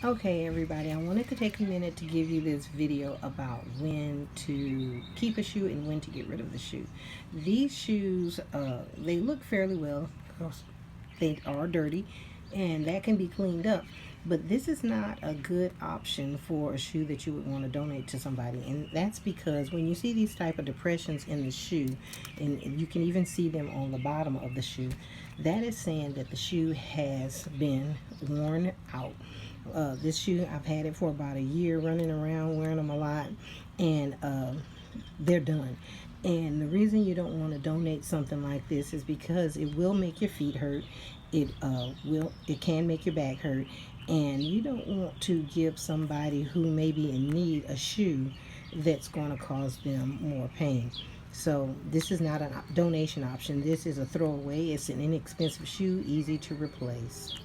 Okay, everybody, I wanted to take a minute to give you this video about when to keep a shoe and when to get rid of the shoe. These shoes, they look fairly well because they are dirty and that can be cleaned up. But this is not a good option for a shoe that you would want to donate to somebody. And that's because when you see these type of depressions in the shoe, and you can even see them on the bottom of the shoe, that is saying that the shoe has been worn out. This shoe, I've had it for about a year, running around wearing them a lot, and they're done. And the reason you don't want to donate something like this is because it will make your feet hurt. It can make your back hurt, and you don't want to give somebody who may be in need a shoe that's going to cause them more pain. So this is not a donation option. This is a throwaway. It's an inexpensive shoe, easy to replace.